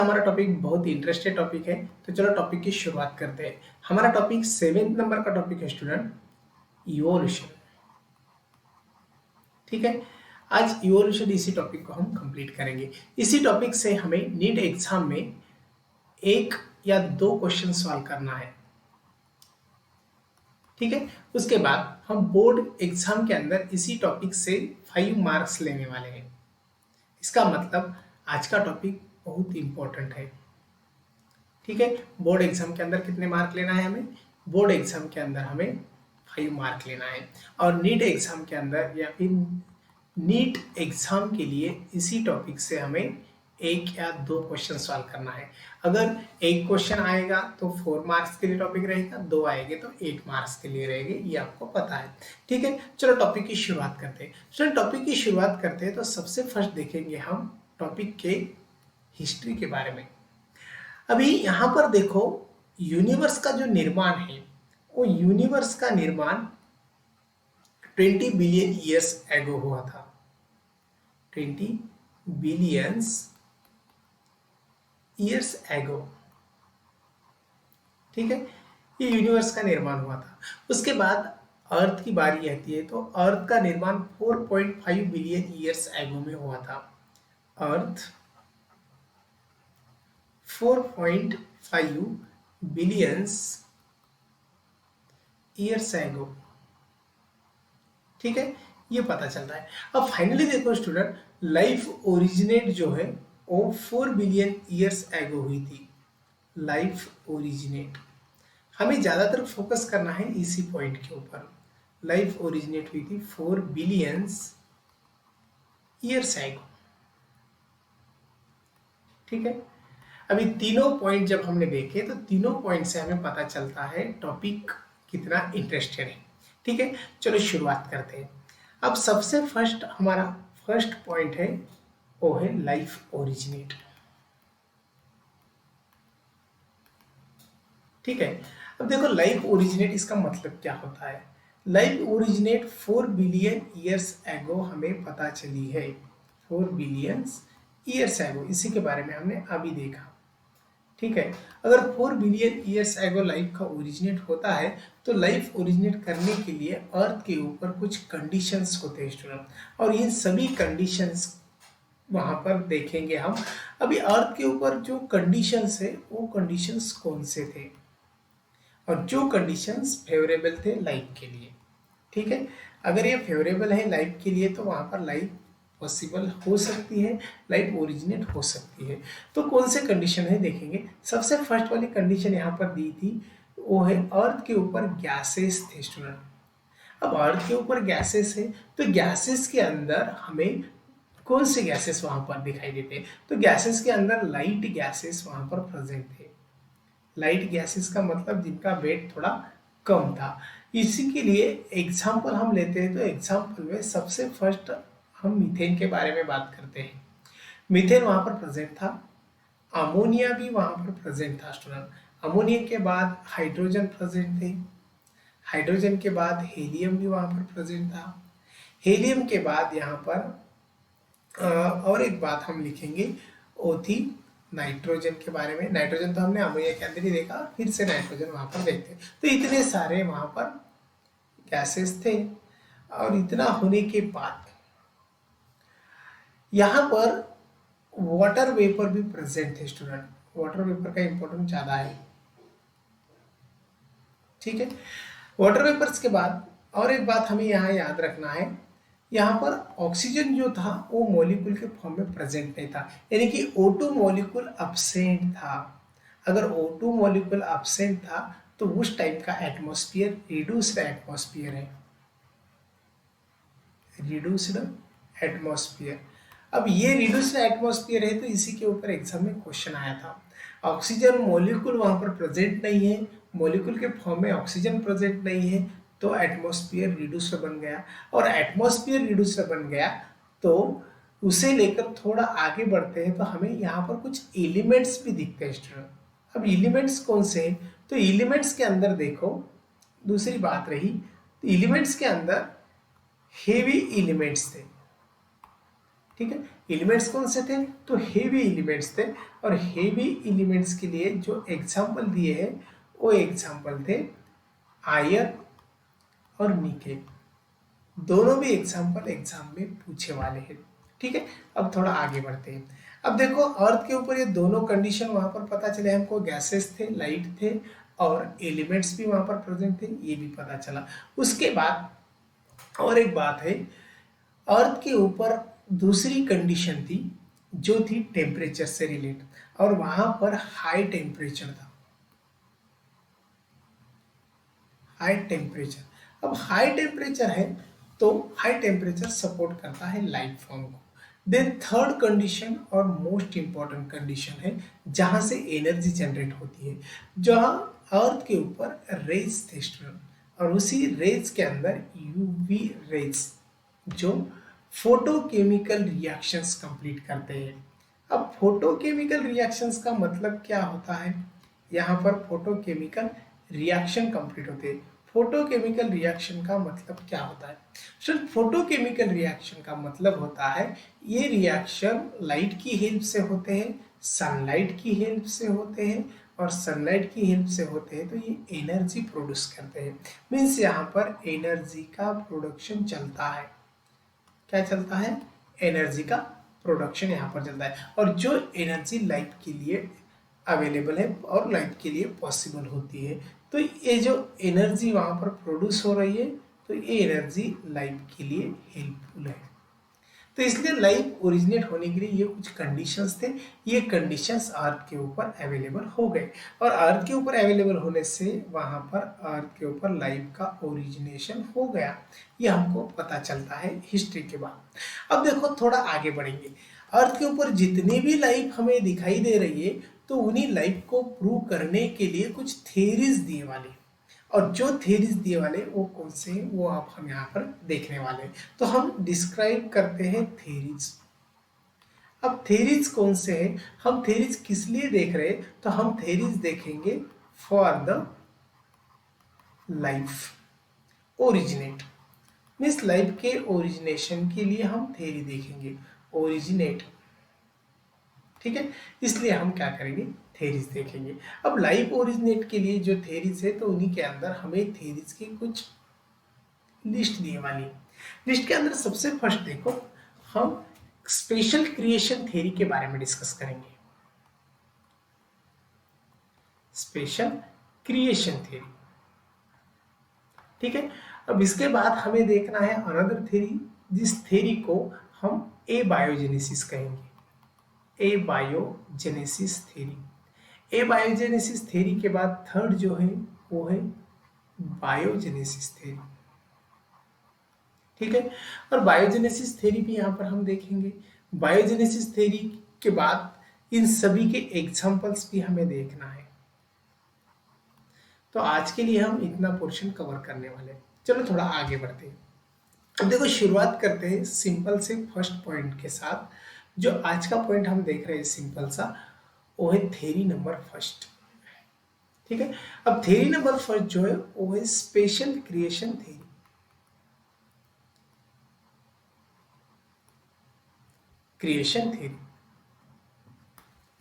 हमारा टॉपिक बहुत ही interested topic है। तो चलो टॉपिक की शुरुआत करते हैं। हमारा टॉपिक 7th नंबर का टॉपिक है स्टूडेंट, इवोल्यूशन। ठीक है, आज इवोल्यूशन इसी टॉपिक को हम कंप्लीट करेंगे। इसी टॉपिक से हमें नीट एग्जाम में 1 या 2 क्वेश्चन सॉल्व करना है। ठीक है, उसके बाद हम बोर्ड एग्जाम के अंदर इसी टॉपिक से 5 मार्क्स लेने वाले हैं। इसका मतलब आज का टॉपिक बहुत इंपॉर्टेंट है। ठीक है, बोर्ड एग्जाम के अंदर कितने मार्क लेना है हमें? बोर्ड एग्जाम के अंदर हमें 5 मार्क लेना है। और नीट एग्जाम के अंदर या फिर नीट एग्जाम के लिए इसी टॉपिक से हमें 1 या 2 क्वेश्चन सॉल्व करना है। अगर 1 क्वेश्चन आएगा तो 4 मार्क्स के लिए टॉपिक रहेगा, 2 आएंगे तो 8 मार्क्स के लिए रहेंगे, ये आपको पता है। ठीक है, चलो टॉपिक की शुरुआत करते हैं। चलो टॉपिक की शुरुआत करते हैं तो सबसे फर्स्ट देखेंगे हम टॉपिक के हिस्ट्री के बारे में। अभी यहाँ पर देखो, यूनिवर्स का जो निर्माण है वो यूनिवर्स का निर्माण 20 बिलियन ईयर्स एगो हुआ था। 20 बिलियंस ईयर्स एगो। ठीक है, ये यूनिवर्स का निर्माण हुआ था। उसके बाद अर्थ की बारी आती है तो अर्थ का निर्माण 4.5 बिलियन ईयर्स एगो में हुआ था। अर्थ 4.5 बिलियंस ईयर्स एगो। ठीक है, ये पता चल रहा है। अब फाइनली देखो स्टूडेंट, लाइफ ओरिजिनेट जो है वो 4 बिलियन ईयर्स एगो हुई थी। लाइफ ओरिजिनेट, हमें ज्यादातर फोकस करना है इसी पॉइंट के ऊपर। लाइफ ओरिजिनेट हुई थी 4 बिलियंस ईयर्स एगो। ठीक है, अभी तीनों पॉइंट जब हमने देखे तो तीनों पॉइंट से हमें पता चलता है टॉपिक कितना इंटरेस्टेड है। ठीक है, चलो शुरुआत करते हैं। अब सबसे फर्स्ट हमारा फर्स्ट पॉइंट है वो है लाइफ ओरिजिनेट। ठीक है, अब देखो लाइफ ओरिजिनेट इसका मतलब क्या होता है। Life originate 4 billion years ago हमें पता चली है। 4 बिलियंस ईयर्स एगो, इसी के बारे में हमने अभी देखा। ठीक है, अगर 4 बिलियन ईयर्स एगो लाइफ का ओरिजिनेट होता है तो लाइफ ओरिजिनेट करने के लिए अर्थ के ऊपर कुछ कंडीशंस होते हैं स्टूडेंट, और इन सभी कंडीशंस वहां पर देखेंगे हम। अभी अर्थ के ऊपर जो कंडीशंस है वो कंडीशंस कौन से थे और जो कंडीशंस फेवरेबल थे लाइफ के लिए। ठीक है, अगर ये फेवरेबल है लाइफ के लिए तो वहां पर लाइफ पॉसिबल हो सकती है, लाइफ ओरिजिनेट हो सकती है। तो कौन से कंडीशन है देखेंगे। सबसे फर्स्ट वाली कंडीशन यहाँ पर दी थी वो है अर्थ के ऊपर गैसेस थे स्टूडेंट। अब अर्थ के ऊपर गैसेस है तो गैसेस के अंदर हमें कौन से गैसेस वहां पर दिखाई देते हैं, तो गैसेस के अंदर लाइट गैसेस वहां पर प्रेजेंट थे। लाइट गैसेस का मतलब जिनका वेट थोड़ा कम था। इसी के लिए एग्जाम्पल हम लेते हैं तो एग्जाम्पल में सबसे फर्स्ट हम मीथेन के बारे में बात करते हैं। मीथेन वहां पर प्रेजेंट था, अमोनिया भी वहां पर प्रेजेंट था स्टूडेंट। अमोनिया के बाद हाइड्रोजन प्रेजेंट थे, हाइड्रोजन के बाद हीलियम भी वहां पर प्रेजेंट था। हीलियम के बाद यहाँ पर और एक बात हम लिखेंगे वो थी नाइट्रोजन के बारे में। नाइट्रोजन तो हमने अमोनिया के अंदर ही देखा, फिर से नाइट्रोजन वहां पर देखते हैं। तो इतने सारे वहां पर गैसेस थे, और इतना होने के बाद यहाँ पर वाटर वेपर भी प्रेजेंट थे स्टूडेंट। वाटर वेपर का इंपॉर्टेंस ज्यादा है। ठीक है, वाटर वेपर्स के बाद और एक बात हमें यहाँ याद रखना है, यहाँ पर ऑक्सीजन जो था वो मॉलिक्यूल के फॉर्म में प्रेजेंट नहीं था, यानी कि O2 मॉलिक्यूल अब्सेंट था। अगर O2 मॉलिक्यूल अब्सेंट था तो उस टाइप का एटमॉस्फेयर रिड्यूस्ड एटमॉस्फेयर है। रिड्यूस्ड एटमॉस्फेयर, अब ये रिड्यूस्ड एटमॉस्फेयर है तो इसी के ऊपर एग्जाम में क्वेश्चन आया था। ऑक्सीजन मॉलिक्यूल वहां पर प्रेजेंट नहीं है, मॉलिक्यूल के फॉर्म में ऑक्सीजन प्रेजेंट नहीं है, तो एटमॉस्फेयर रिड्यूस्ड बन गया। और एटमॉस्फेयर रिड्यूस्ड बन गया तो उसे लेकर थोड़ा आगे बढ़ते हैं तो हमें यहाँ पर कुछ एलिमेंट्स भी दिखते हैं स्टूडेंट। अब एलिमेंट्स कौन से हैं, तो एलिमेंट्स के अंदर देखो दूसरी बात रही, तो एलिमेंट्स के अंदर हेवी एलिमेंट्स थे। ठीक है। एलिमेंट्स कौन से थे? तो हेवी एलिमेंट्स थे, और हेवी एलिमेंट्स के लिए जो एग्जाम्पल दिए हैं वो एग्जाम्पल थे आयरन और निकेल। दोनों भी एग्जाम्पल एग्जाम में पूछे वाले हैं। ठीक है, अब थोड़ा आगे बढ़ते हैं। अब देखो अर्थ के ऊपर ये दोनों कंडीशन वहां पर पता चले हमको, गैसेस थे, लाइट थे, और एलिमेंट्स भी वहां पर प्रेजेंट थे, ये भी पता चला। उसके बाद और एक बात है, अर्थ के ऊपर दूसरी कंडीशन थी जो थी टेम्परेचर से रिलेटेड, और वहां पर हाई टेम्परेचर था, हाई टेम्परेचर। अब हाई टेम्परेचर है तो हाई टेम्परेचर सपोर्ट करता है लाइफ फॉर्म को। देन थर्ड कंडीशन और मोस्ट इंपॉर्टेंट कंडीशन है जहां से एनर्जी जनरेट होती है, जहां अर्थ के ऊपर रेज थे स्टूडेंट, और उसी रेज के अंदर यूवी रेज जो फोटोकेमिकल रिएक्शंस कंप्लीट करते हैं। अब फोटोकेमिकल रिएक्शंस का मतलब क्या होता है? यहाँ पर फोटोकेमिकल रिएक्शन कंप्लीट होते हैं। फोटोकेमिकल रिएक्शन का मतलब क्या होता है? सिर्फ फोटोकेमिकल रिएक्शन का मतलब होता है ये रिएक्शन लाइट की हेल्प से होते हैं, सनलाइट की हेल्प से होते हैं, और सनलाइट की हेल्प से होते हैं तो ये एनर्जी प्रोड्यूस करते हैं। मीन्स यहाँ पर एनर्जी का प्रोडक्शन चलता है। क्या चलता है? एनर्जी का प्रोडक्शन यहाँ पर चलता है, और जो एनर्जी लाइफ के लिए अवेलेबल है और लाइफ के लिए पॉसिबल होती है, तो ये जो एनर्जी वहाँ पर प्रोड्यूस हो रही है तो ये एनर्जी लाइफ के लिए हेल्पफुल है। तो इसलिए लाइफ ओरिजिनेट होने के लिए ये कुछ कंडीशंस थे, ये कंडीशंस अर्थ के ऊपर अवेलेबल हो गए, और अर्थ के ऊपर अवेलेबल होने से वहां पर अर्थ के ऊपर लाइफ का ओरिजिनेशन हो गया। ये हमको पता चलता है हिस्ट्री के बाद। अब देखो थोड़ा आगे बढ़ेंगे। अर्थ के ऊपर जितनी भी लाइफ हमें दिखाई दे रही है तो उन्हीं लाइफ को प्रूव करने के लिए कुछ थेरीज दिए वाले, और जो थेरीज दिए वाले वो कौन से हैं वो आप हम यहाँ पर देखने वाले हैं। तो हम डिस्क्राइब करते हैं थेरीज। अब थेरीज कौन से हैं? हम थेरीज किस लिए देख रहे हैं? तो हम थेरीज देखेंगे for the life originate, means life के ओरिजिनेशन के लिए हम थेरी देखेंगे, ओरिजिनेट। ठीक है, इसलिए हम क्या करेंगे? थेरीज देखेंगे। अब लाइफ ओरिजिनेट के लिए जो थेरीज है तो उन्हीं के अंदर हमें थेरीज की कुछ लिस्ट दिए वाली। लिस्ट के अंदर सबसे फर्स्ट देखो, हम स्पेशल क्रिएशन थ्योरी के बारे में डिस्कस करेंगे। स्पेशल क्रिएशन थ्योरी, ठीक है। अब इसके बाद हमें देखना है अनदर थ्योरी, जिस थ्योरी को हम ए बायोजेनेसिस कहेंगे। ए बायोजेनेसिस थ्योरी। ए बायोजेनेसिस थ्योरी के बाद थर्ड जो है वो है बायोजेनेसिस थ्योरी। ठीक है, और बायोजेनेसिस थ्योरी भी यहाँ पर हम देखेंगे। बायोजेनेसिस थ्योरी के बाद इन सभी के एग्जांपल्स भी हमें देखना है। तो आज के लिए हम इतना पोर्शन कवर करने वाले हैं। चलो थोड़ा आगे बढ़ते हैं। अब देखो शुरुआत करते हैं सिंपल से फर्स्ट पॉइंट के साथ। जो आज का पॉइंट हम देख रहे हैं सिंपल सा, वो है थ्योरी नंबर फर्स्ट। ठीक है, अब थ्योरी नंबर फर्स्ट जो है वो है special creation theory. Creation theory,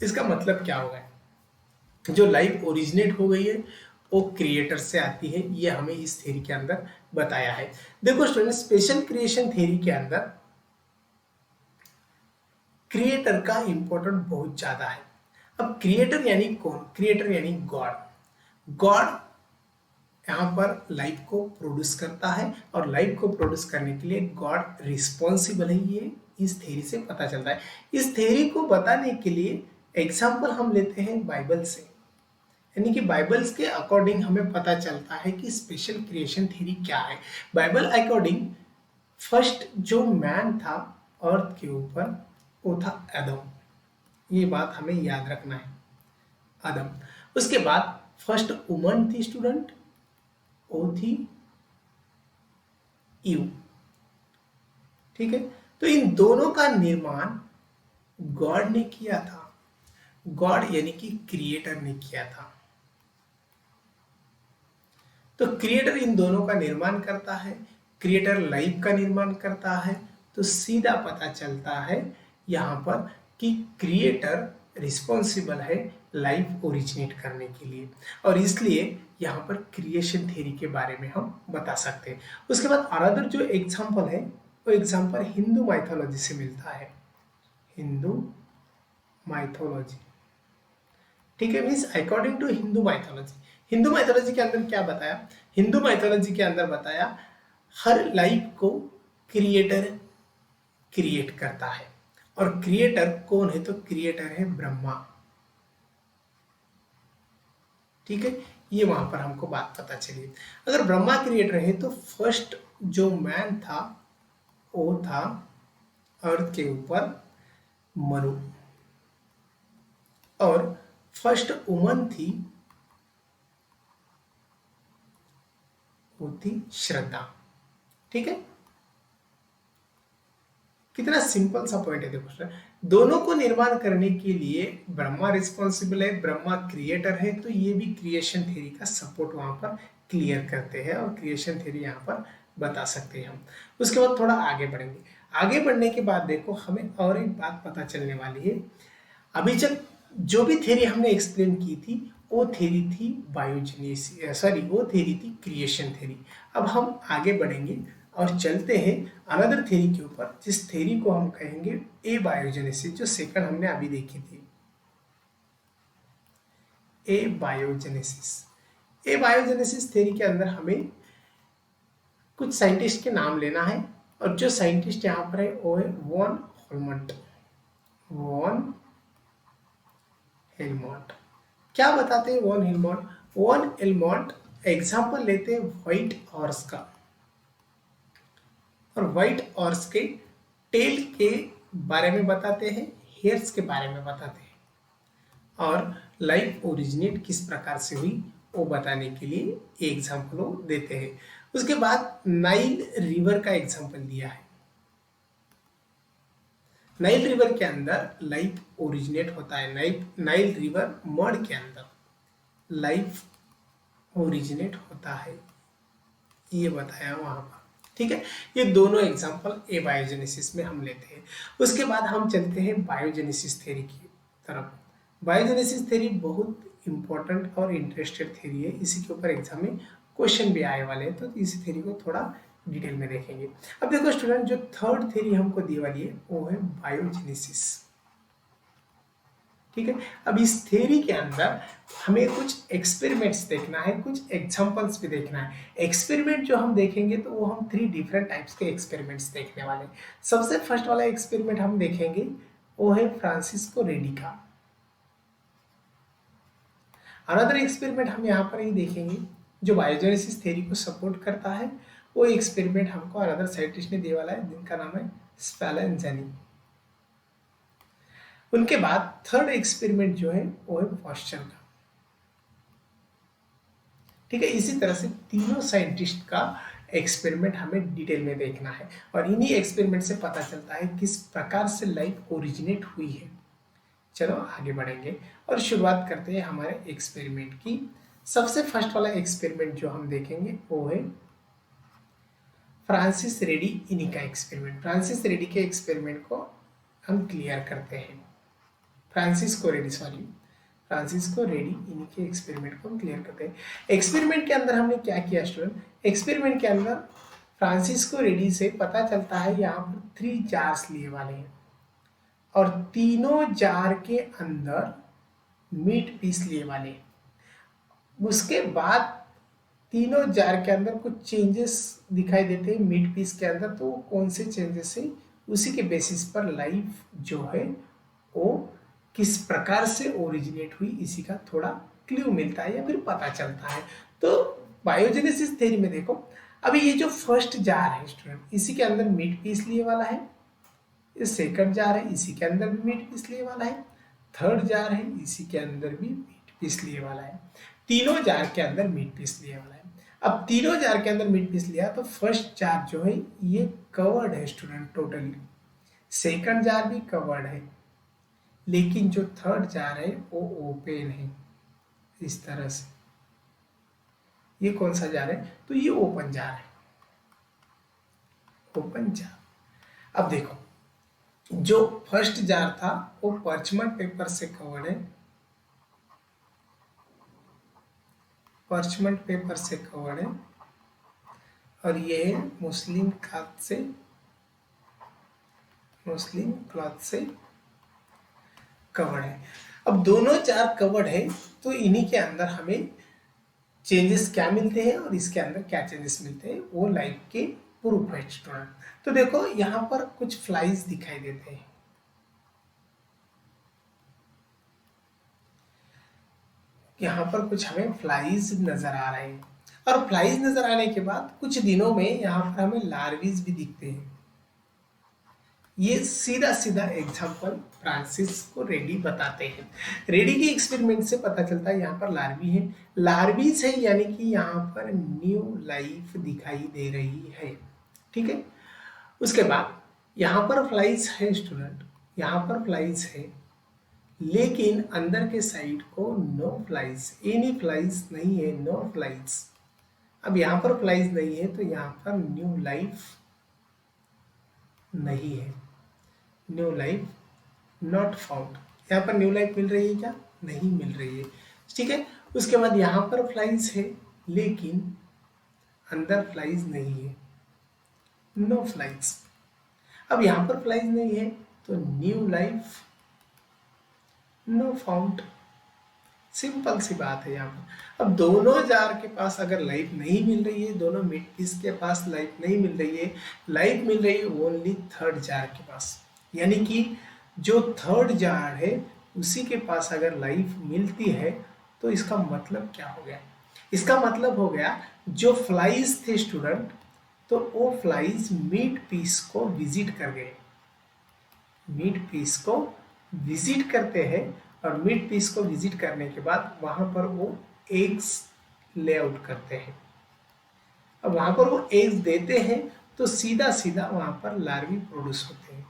इसका मतलब क्या होगा? जो लाइफ ओरिजिनेट हो गई है वो क्रिएटर से आती है, ये हमें इस थ्योरी के अंदर बताया है। देखो स्टूडेंट, स्पेशल क्रिएशन थ्योरी के अंदर क्रिएटर का इंपॉर्टेंट बहुत ज्यादा है। अब क्रिएटर यानी कौन? क्रिएटर यानी गॉड। गॉड यहाँ पर लाइफ को प्रोड्यूस करता है, और लाइफ को प्रोड्यूस करने के लिए गॉड रिस्पॉन्सिबल है, ये इस थ्योरी से पता चलता है। इस थ्योरी को बताने के लिए एग्जाम्पल हम लेते हैं बाइबल से, यानी कि बाइबल्स के अकॉर्डिंग हमें पता चलता है कि स्पेशल क्रिएशन थ्योरी क्या है। बाइबल अकॉर्डिंग फर्स्ट जो मैन था अर्थ के ऊपर वो था आदम। ये बात हमें याद रखना है, आदम। उसके बाद फर्स्ट वुमन थी स्टूडेंट, वो थी ईव। ठीक है, तो इन दोनों का निर्माण गॉड ने किया था। गॉड यानी कि क्रिएटर ने किया था। तो क्रिएटर इन दोनों का निर्माण करता है। क्रिएटर लाइफ का निर्माण करता है, तो सीधा पता चलता है यहाँ पर कि क्रिएटर रिस्पॉन्सिबल है लाइफ ओरिजिनेट करने के लिए, और इसलिए यहाँ पर क्रिएशन थ्योरी के बारे में हम बता सकते हैं। उसके बाद अनदर जो एग्जाम्पल है वो एग्जाम्पल हिंदू माइथोलॉजी से मिलता है, हिंदू माइथोलॉजी। ठीक है, means according to Hindu mythology, Hindu mythology के अंदर क्या बताया, हिंदू माइथोलॉजी के अंदर बताया हर लाइफ को क्रिएटर क्रिएट करता है, और क्रिएटर कौन है, तो क्रिएटर है ब्रह्मा। ठीक है, ये वहां पर हमको बात पता चली। अगर ब्रह्मा क्रिएटर है तो फर्स्ट जो मैन था वो था अर्थ के ऊपर मनु, और फर्स्ट वुमन थी वो थी श्रद्धा। ठीक है, कितना सिंपल सा पॉइंट है, देखो दोनों को निर्माण करने के लिए ब्रह्मा रिस्पॉन्सिबल है, ब्रह्मा क्रिएटर है, तो ये भी क्रिएशन थ्योरी का सपोर्ट वहां पर क्लियर करते हैं, और क्रिएशन थ्योरी यहाँ पर बता सकते हैं हम। उसके बाद थोड़ा आगे बढ़ेंगे, आगे बढ़ने के बाद देखो हमें और एक बात पता चलने वाली है। अभी तक जो भी थ्योरी हमने एक्सप्लेन की थी वो थ्योरी थी बायोजेनेसिस, सॉरी वो थ्योरी थी क्रिएशन थ्योरी। अब हम आगे बढ़ेंगे और चलते हैं अनदर थ्योरी के ऊपर, जिस थ्योरी को हम कहेंगे ए बायोजेनेसिस, जो सेकंड हमने अभी देखी थी, ए बायोजेनेसिस। ए बायोजेनेसिस थ्योरी के अंदर हमें कुछ साइंटिस्ट के नाम लेना है, और जो साइंटिस्ट यहाँ पर है वो है वॉन हेलमंट। वॉन हेलमंट क्या बताते हैं वॉन हेलमंट? वॉन हेलमंट एग्जाम्पल लेते हैं व्हाइट हॉर्स का, और व्हाइट हॉर्स के टेल के बारे में बताते हैं, हेयर्स के बारे में बताते हैं, और लाइफ ओरिजिनेट किस प्रकार से हुई वो बताने के लिए एग्जाम्पल देते हैं। उसके बाद नाइल रिवर का एग्जाम्पल दिया है। नाइल रिवर के अंदर लाइफ ओरिजिनेट होता है, नाइल रिवर मड के अंदर लाइफ ओरिजिनेट होता है, ये बताया वहां पर। ठीक है, ये दोनों एग्जांपल ए बायोजेनेसिस में हम लेते हैं। उसके बाद हम चलते हैं बायोजेनेसिस थ्योरी की तरफ। बायोजेनेसिस थ्योरी बहुत इंपॉर्टेंट और इंटरेस्टेड थ्योरी है, इसी के ऊपर एग्जाम में क्वेश्चन भी आए वाले हैं, तो इस थ्योरी को थोड़ा डिटेल में देखेंगे। अब देखो स्टूडेंट, जो थर्ड थ्योरी हमको दी वाली है वो है बायोजेनेसिस। ठीक है, अब इस थ्योरी के अंदर हमें कुछ एक्सपेरिमेंट्स देखना है, कुछ एग्जांपल्स भी देखना है। एक्सपेरिमेंट जो हम देखेंगे तो वो हम 3 डिफरेंट टाइप्स के एक्सपेरिमेंट्स देखने वाले हैं। सबसे फर्स्ट वाला एक्सपेरिमेंट हम देखेंगे वो है फ्रांसिस्को रेडी का। अनदर एक्सपेरिमेंट हम यहाँ पर ही देखेंगे जो बायोजेनेसिस थ्योरी को सपोर्ट करता है। वो एक्सपेरिमेंट हमको अनदर साइंटिस्ट ने दिया वाला है, जिनका नाम है स्पैलेंजानी। उनके बाद थर्ड एक्सपेरिमेंट जो है वो है पॉस्चर का। ठीक है, इसी तरह से तीनों साइंटिस्ट का एक्सपेरिमेंट हमें डिटेल में देखना है, और इन्हीं एक्सपेरिमेंट से पता चलता है किस प्रकार से लाइफ ओरिजिनेट हुई है। चलो आगे बढ़ेंगे और शुरुआत करते हैं हमारे एक्सपेरिमेंट की। सबसे फर्स्ट वाला एक्सपेरिमेंट जो हम देखेंगे वो है फ्रांसिस रेडी इनी का एक्सपेरिमेंट। फ्रांसिस रेडी के एक्सपेरिमेंट को हम क्लियर करते हैं। फ्रांसिस्को रेडी इन्हीं के एक्सपेरिमेंट को हम क्लियर करते हैं। एक्सपेरिमेंट के अंदर हमने क्या किया स्टूडेंट? एक्सपेरिमेंट के अंदर फ्रांसिस्को रेडी से पता चलता है यहाँ पर 3 जार्स लिए वाले हैं, और तीनों जार के अंदर मीट पीस लिए वाले। उसके बाद तीनों जार के अंदर कुछ चेंजेस दिखाई देते हैं मीट पीस के अंदर, तो कौन से चेंजेस है उसी के बेसिस पर लाइफ जो है वो किस प्रकार से ओरिजिनेट हुई इसी का थोड़ा क्लू मिलता है या फिर पता चलता है। तो बायोजेनेसिस थ्योरी में देखो, अभी ये जो फर्स्ट जार है स्टूडेंट, इसी के अंदर मीट पीस लिए वाला है, ये सेकंड जार है इसी के अंदर भी मीट पीस लिए वाला है, थर्ड जार है इसी के अंदर भी मीट पीस लिए वाला है, तीनों जार के अंदर मीट पीस लिए वाला है। अब तीनों जार के अंदर मीट पीस लिया तो फर्स्ट जार जो है ये कवर्ड है स्टूडेंट टोटली, सेकंड जार भी कवर्ड है, लेकिन जो थर्ड जार है वो ओपन है इस तरह से। ये कौन सा जार है? तो ये ओपन जार है, ओपन जार। अब देखो, जो फर्स्ट जार था वो पर्चमेंट पेपर से कवर्ड है, पर्चमेंट पेपर से कवर्ड है, और ये मुस्लिम क्लॉथ से, मुस्लिम क्लॉथ से कवर्ड है। अब दोनों जार कवर्ड है, तो इन्हीं के अंदर हमें चेंजेस क्या मिलते हैं और इसके अंदर क्या चेंजेस मिलते हैं वो लाइफ के प्रूफ है स्टूडेंट। तो देखो यहाँ पर कुछ फ्लाइज दिखाई देते हैं, यहाँ पर कुछ हमें फ्लाइज नजर आ रहे हैं, और फ्लाइज नजर आने के बाद कुछ दिनों में यहाँ पर हमें लार्वीज भी दिखते हैं। ये सीधा सीधा एग्जाम्पल फ्रांसिस को रेडी बताते हैं। रेडी के एक्सपेरिमेंट से पता चलता है यहाँ पर लार्वी है, लार्वीज है, यानी कि यहाँ पर न्यू लाइफ दिखाई दे रही है। ठीक है, उसके बाद यहाँ पर फ्लाइज है स्टूडेंट, यहाँ पर फ्लाइज है, लेकिन अंदर के साइड को नो फ्लाइज, एनी फ्लाइज नहीं है, नो फ्लाइज। अब यहाँ पर फ्लाइज नहीं है तो यहाँ पर न्यू लाइफ नहीं है, न्यू लाइफ नॉट फाउंड। यहाँ पर न्यू लाइफ मिल रही है क्या? नहीं मिल रही है। ठीक है, उसके बाद यहाँ पर फ्लाइज है लेकिन अंदर फ्लाइज नहीं है, नो फ्लाइज। अब यहाँ पर फ्लाइज नहीं है तो new life no found, simple सी बात है यहाँ पर। अब दोनों जार के पास अगर लाइफ नहीं मिल रही है, दोनों मिड पीस के पास लाइफ नहीं मिल रही है, लाइफ मिल रही है ओनली थर्ड जार के पास, यानी कि जो थर्ड जार है उसी के पास अगर लाइफ मिलती है, तो इसका मतलब क्या हो गया? इसका मतलब हो गया जो फ्लाइज थे स्टूडेंट, तो वो फ्लाइज मिड पीस को विजिट कर गए, मिड पीस को विजिट करते हैं, और मिड पीस को विजिट करने के बाद वहां पर वो एग्स ले आउट करते हैं। अब वहां पर वो एग्स देते हैं तो सीधा सीधा वहां पर लार्वी प्रोड्यूस होते हैं,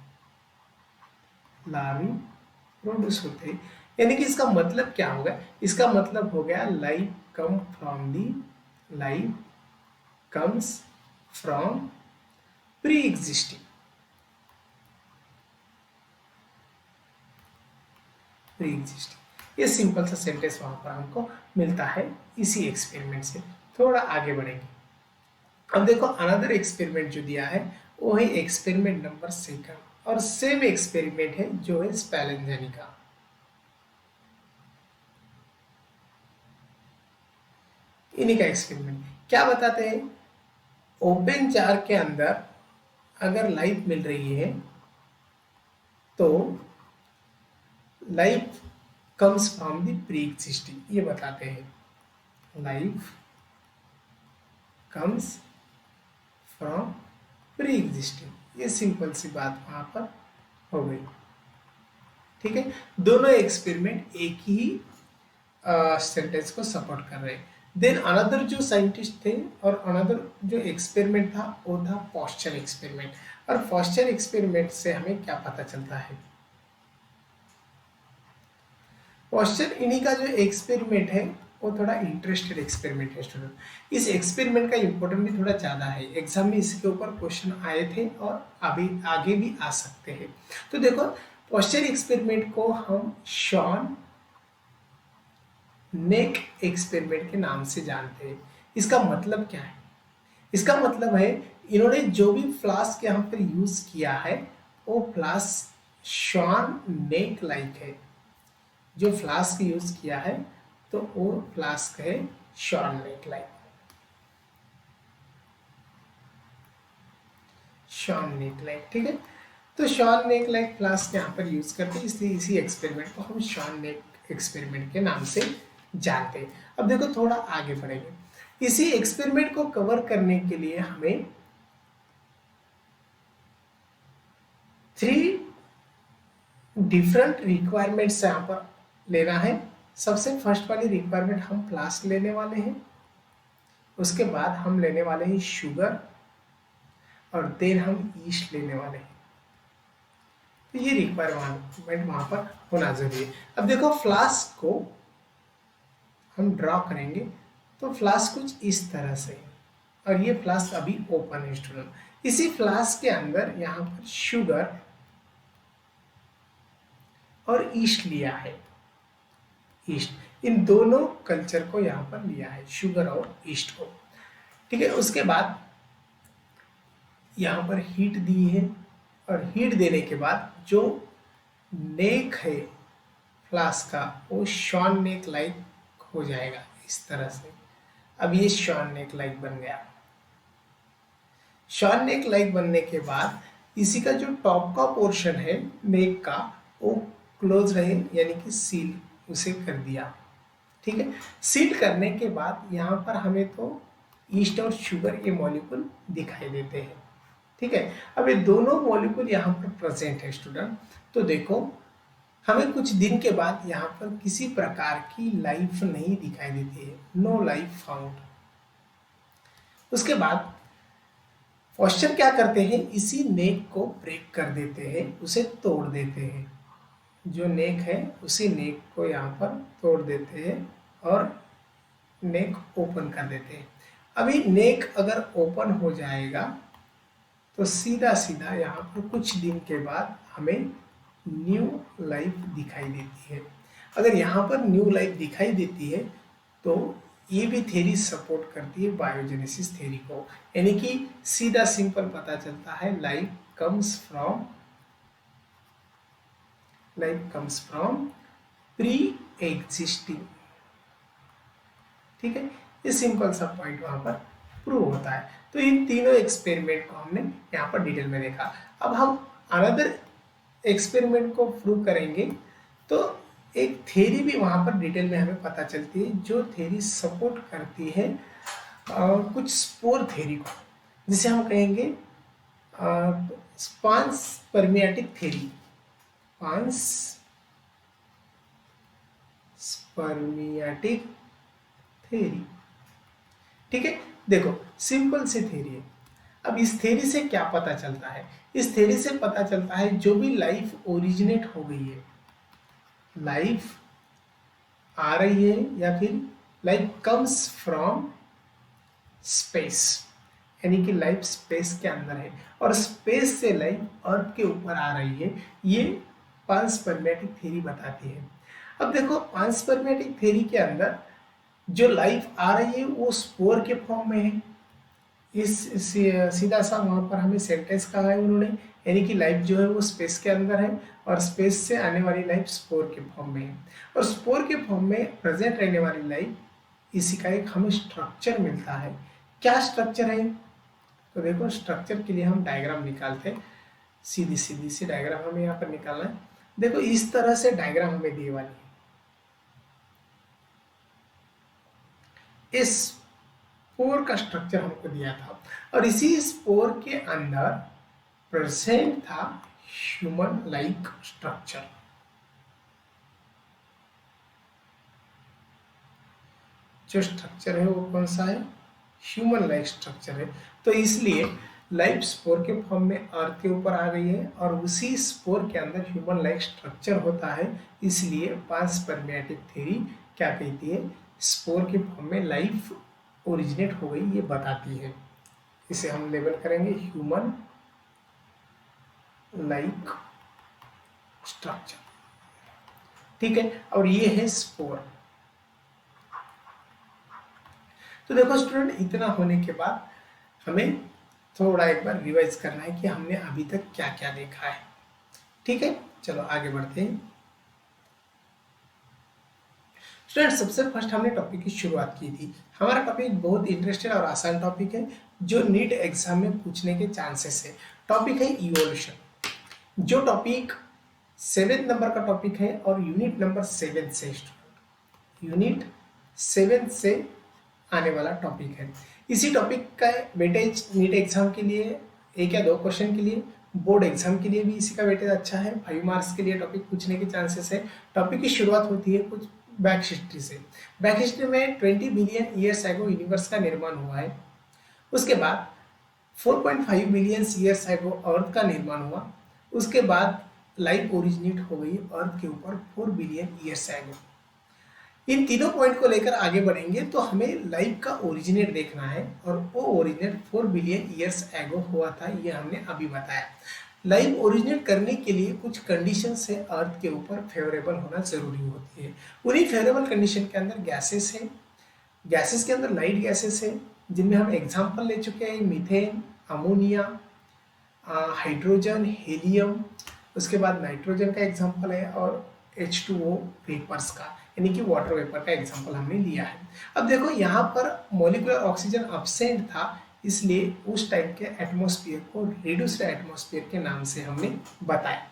लार्वी प्रोड्यूस होते हैं। यानी कि इसका मतलब क्या होगा? इसका मतलब हो गया life come from the, life comes from pre existing, pre existing. ये सिंपल सा सेंटेंस वहां पर हमको मिलता है इसी एक्सपेरिमेंट से। थोड़ा आगे बढ़ेंगे। अब देखो अनदर एक्सपेरिमेंट जो दिया है वो है एक्सपेरिमेंट नंबर 2, और सेम एक्सपेरिमेंट है जो है स्पैलेंजानी का। इन्हीं का एक्सपेरिमेंट क्या बताते हैं? ओपन जार के अंदर अगर लाइफ मिल रही है तो life comes from the pre existing, ये बताते हैं life comes from pre existing. ये सिंपल सी बात वहां पर हो गई। ठीक है, दोनों एक्सपेरिमेंट एक ही सेंटेंस को सपोर्ट कर रहे हैं। देन अनदर जो साइंटिस्ट थे और अनदर जो एक्सपेरिमेंट था वो था पॉस्चर एक्सपेरिमेंट। और पॉस्चर एक्सपेरिमेंट से हमें क्या पता चलता है? पॉस्चर इन्हीं का जो एक्सपेरिमेंट है वो थोड़ा इंटरेस्टेड एक्सपेरिमेंट है स्टूडेंट। इस एक्सपेरिमेंट का इंपॉर्टेंट भी थोड़ा ज़्यादा है, एग्जाम में इसके ऊपर क्वेश्चन आए थे और अभी आगे भी आ सकते हैं। तो देखो पॉस्चर एक्सपेरिमेंट को हम शॉन नेक एक्सपेरिमेंट के नाम से जानते हैं। इसका मतलब क्या है? इसका मतलब है इन्होंने जो भी फ्लास्क यहाँ पर यूज किया है वो फ्लास्क शॉन नेक लाइक है। जो फ्लास्क यूज किया है तो वो फ्लास्क है शॉन नेक लाइक, शॉन नेक लाइक। ठीक है, तो शॉन नेक लाइक फ्लास्क यहाँ पर यूज करते हैं, इसलिए इसी एक्सपेरिमेंट को हम शॉन नेक एक्सपेरिमेंट के नाम से जानते हैं। अब देखो थोड़ा आगे बढ़ेंगे। इसी एक्सपेरिमेंट को कवर करने के लिए हमें 3 डिफरेंट रिक्वायरमेंट्स यहाँ पर लेना है। सबसे फर्स्ट वाली रिक्वायरमेंट हम फ्लास्क लेने वाले हैं, उसके बाद हम लेने वाले हैं शुगर, और देन हम ईस्ट लेने वाले हैं। तो ये रिक्वायरमेंट वहां पर होना जरूरी है। अब देखो फ्लास्क को हम ड्रॉ करेंगे तो फ्लास्क कुछ इस तरह से है, और ये फ्लास्क अभी ओपन है स्टूडेंट। इसी फ्लास्क के अंदर यहाँ पर शुगर और ईस्ट लिया है, ईस्ट, इन दोनों कल्चर को यहाँ पर लिया है, शुगर और ईस्ट को। ठीक है, उसके बाद यहाँ पर हीट दी है, और हीट देने के बाद जो नेक है फ्लास्क का वो शॉन नेक लाइक हो जाएगा इस तरह से। अब ये शॉन नेक लाइक बन गया। शॉन नेक लाइक बनने के बाद इसी का जो टॉप का पोर्शन है नेक का वो क्लोज रहे, यानी कि सील उसे कर दिया। ठीक है, सील करने के बाद यहाँ पर हमें तो ईस्ट और शुगर ये मॉलिक्यूल दिखाई देते हैं। ठीक है, अब ये दोनों मॉलिक्यूल यहाँ पर प्रेजेंट है स्टूडेंट। तो देखो हमें कुछ दिन के बाद यहाँ पर किसी प्रकार की लाइफ नहीं दिखाई देती है, नो लाइफ फाउंड। उसके बाद क्वेश्चन क्या करते हैं, इसी नेक को ब्रेक कर देते हैं, उसे तोड़ देते हैं। जो नेक है उसी नेक को यहाँ पर तोड़ देते हैं और नेक ओपन कर देते हैं। अभी नेक अगर ओपन हो जाएगा तो सीधा सीधा यहाँ पर कुछ दिन के बाद हमें न्यू लाइफ दिखाई देती है। अगर यहाँ पर न्यू लाइफ दिखाई देती है तो ये भी थ्योरी सपोर्ट करती है बायोजेनेसिस थ्योरी को, यानी कि सीधा सिंपल पता चलता है life comes from pre existing. ठीक है, ये सिंपल सा पॉइंट वहां पर प्रूव होता है। तो इन तीनों एक्सपेरिमेंट को हमने यहाँ पर डिटेल में देखा। अब हम अनदर एक्सपेरिमेंट को प्रूव करेंगे, तो एक थ्योरी भी वहां पर डिटेल में हमें पता चलती है, जो थ्योरी सपोर्ट करती है कुछ स्पोर थ्योरी को, जिसे हम कहेंगे पांसपर्मियाटिक थ्योरी। पांसपर्मियाटिक थ्योरी। ठीक है, देखो सिंपल सी थ्योरी है। अब इस थ्योरी से क्या पता चलता है, इस थ्योरी से पता चलता है जो भी लाइफ ओरिजिनेट हो गई है, लाइफ आ रही है या फिर लाइफ कम्स फ्रॉम स्पेस, यानी कि लाइफ स्पेस के अंदर है और स्पेस से लाइफ अर्थ के ऊपर आ रही है, ये पांसपर्मियाटिक थ्योरी बताती है। अब देखो पांसपर्मियाटिक थ्योरी के अंदर जो लाइफ आ रही है वो स्पोर के फॉर्म में है। इस सीधा सा वहां पर हमें सेंटेंस कहा है उन्होंने, यानी कि लाइफ जो है वो स्पेस के अंदर है और स्पेस से आने वाली लाइफ स्पोर के फॉर्म में है, और स्पोर के फॉर्म में प्रेजेंट रहने वाली लाइफ, इसी का एक हमें स्ट्रक्चर मिलता है। क्या स्ट्रक्चर है, तो देखो स्ट्रक्चर के लिए हम डायग्राम निकालते हैं। सीधी सी डायग्राम हमें यहाँ पर निकालना है। देखो इस तरह से डायग्राम हमें दी वाली है। इस स्पोर का स्ट्रक्चर हमको दिया था और इसी स्पोर के अंदर प्रेजेंट था ह्यूमन लाइक स्ट्रक्चर। जो स्ट्रक्चर है वो कौन सा है, ह्यूमन लाइक स्ट्रक्चर है। तो इसलिए लाइफ स्पोर के फॉर्म में अर्थ के ऊपर आ गई है और उसी स्पोर के अंदर ह्यूमन लाइक स्ट्रक्चर होता है, इसलिए पांसपर्मियाटिक थ्योरी क्या कहती है, स्पोर के फॉर्म में लाइफ ओरिजिनेट हो गई ये बताती है। इसे हम लेबल करेंगे ह्यूमन लाइक स्ट्रक्चर। ठीक है, और ये है स्पोर। तो देखो स्टूडेंट, इतना होने के बाद हमें थोड़ा एक बार रिवाइज करना है कि हमने अभी तक क्या क्या देखा है। ठीक है, चलो आगे बढ़ते हैं। स्टूडेंट सबसे फर्स्ट हमने टॉपिक की शुरुआत की थी। हमारा टॉपिक बहुत इंटरेस्टेड और आसान टॉपिक है जो नीट एग्जाम में पूछने के चांसेस है। टॉपिक है इवोल्यूशन, जो टॉपिक 7 नंबर का टॉपिक है और यूनिट नंबर 7 से, यूनिट 7 से आने वाला टॉपिक है। इसी टॉपिक का वेटेज नीट एग्जाम के लिए 1 या 2 क्वेश्चन के लिए, बोर्ड एग्जाम के लिए भी इसी का वेटेज अच्छा है। 5 मार्क्स के लिए टॉपिक पूछने के चांसेस है। टॉपिक की शुरुआत होती है कुछ बैक हिस्ट्री से। बैक हिस्ट्री में 20 बिलियन ईयर्स एगो यूनिवर्स का निर्माण हुआ है। उसके बाद 4.5 बिलियन ईयर्स एगो अर्थ का निर्माण हुआ। उसके बाद लाइफ ओरिजिनेट हो गई अर्थ के ऊपर 4 बिलियन ईयर्स एगो। इन तीनों पॉइंट को लेकर आगे बढ़ेंगे तो हमें लाइफ का ओरिजिनेट देखना है, और वो ओरिजिनेट 4 बिलियन ईयर्स एगो हुआ था, ये हमने अभी बताया। लाइफ ओरिजिनेट करने के लिए कुछ कंडीशन से अर्थ के ऊपर फेवरेबल होना जरूरी होती है। उन्हीं फेवरेबल कंडीशन के अंदर गैसेस है, गैसेस के अंदर लाइट गैसेस है, जिनमें हम एग्जाम्पल ले चुके हैं मीथेन, अमोनिया, हाइड्रोजन, हीलियम, उसके बाद नाइट्रोजन का एग्जाम्पल है, और H2O वेपर्स का, यानी कि वाटर वेपर का एग्जाम्पल हमने लिया है। अब देखो यहाँ पर मॉलिक्यूलर ऑक्सीजन अब्सेंट था, इसलिए उस टाइप के एटमॉस्फेयर को रिड्यूस्ड एटमॉस्फेयर के नाम से हमने बताया।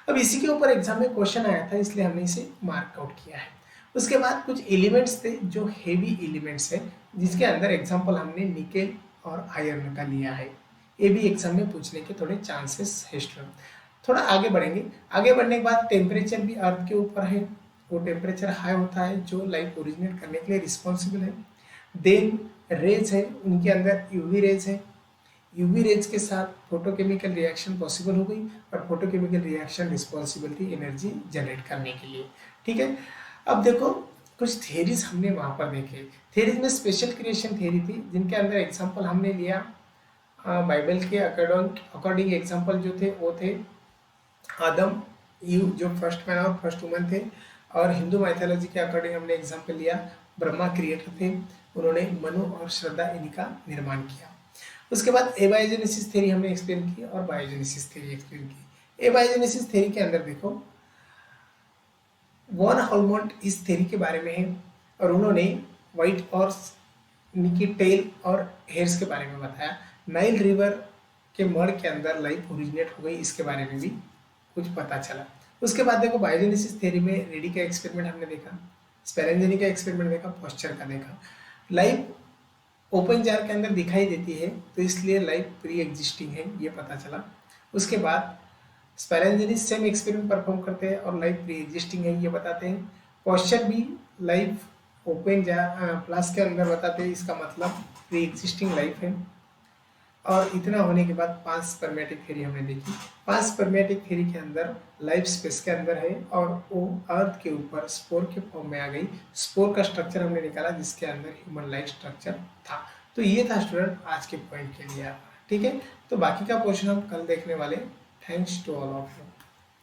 अब इसी के ऊपर एग्जाम में क्वेश्चन आया था, इसलिए हमने इसे मार्क आउट किया है। उसके बाद कुछ एलिमेंट्स थे जो हेवी एलिमेंट्स है, जिसके अंदर एग्जाम्पल हमने निकेल और आयरन का लिया है। ये भी एग्जाम में पूछने के थोड़े चांसेस है स्टूडेंट। थोड़ा आगे बढ़ेंगे, आगे बढ़ने के बाद टेम्परेचर भी अर्थ के ऊपर है, वो टेम्परेचर हाई होता है जो लाइफ ओरिजिनेट करने के लिए रिस्पॉन्सिबल है। देन रेज है, उनके अंदर यूवी रेज है, यूवी रेज के साथ फोटोकेमिकल रिएक्शन पॉसिबल हो गई, और फोटोकेमिकल रिएक्शन रिस्पॉन्सिबल थी एनर्जी जनरेट करने के लिए। ठीक है, अब देखो कुछ थेरीज हमने वहाँ पर देखे। थेरीज में स्पेशल क्रिएशन थेरी थी, जिनके अंदर एग्जाम्पल हमने लिया बाइबल के अकॉर्डिंग एग्जाम्पल जो थे वो थे आदम, यू जो फर्स्ट मैन और फर्स्ट वुमन थे, और हिंदू माइथोलॉजी के अकॉर्डिंग हमने एग्जाम्पल लिया ब्रह्मा क्रिएटर थे, उन्होंने मनु और श्रद्धा इनका निर्माण किया। उसके बाद एबायोजेनेसिस थ्योरी हमने एक्सप्लेन की और बायोजेनेसिस थ्योरी एक्सप्लेन की। एबायोजेनेसिस थ्योरी के अंदर देखो वॉन हॉलमोंट इस थ्योरी के बारे में है, और उन्होंने व्हाइट हॉर्स की टेल और हेयर्स के बारे में बताया। नाइल रिवर के मड के अंदर लाइफ ओरिजिनेट हो गई, इसके बारे में भी कुछ पता चला। उसके बाद देखो बायोजेनेसिस थ्योरी में रेडी का एक्सपेरिमेंट हमने देखा, स्पेरेंजेनी का एक्सपेरिमेंट देखा, पॉस्चर का देखा। लाइफ ओपन जार के अंदर दिखाई देती है, तो इसलिए लाइफ प्री एग्जिस्टिंग है, ये पता चला। उसके बाद स्पेरेंजेनी सेम एक्सपेरिमेंट परफॉर्म करते हैं और लाइफ प्री एग्जिस्टिंग है, ये बताते हैं। पॉस्चर भी लाइफ ओपन जार प्लास के अंदर बताते हैं, इसका मतलब प्री एग्जिस्टिंग लाइफ है। और इतना होने के बाद पांच स्पर्मेटिक थ्योरी हमने देखी। पांच स्पर्मेटिक थ्योरी के अंदर लाइफ स्पेस के अंदर है, और वो अर्थ के ऊपर स्पोर के फॉर्म में आ गई। स्पोर का स्ट्रक्चर हमने निकाला, जिसके अंदर ह्यूमन लाइफ स्ट्रक्चर था। तो ये था स्टूडेंट आज के पॉइंट के लिए। ठीक है, तो बाकी का पोर्शन हम कल देखने वाले। Thanks to all of you.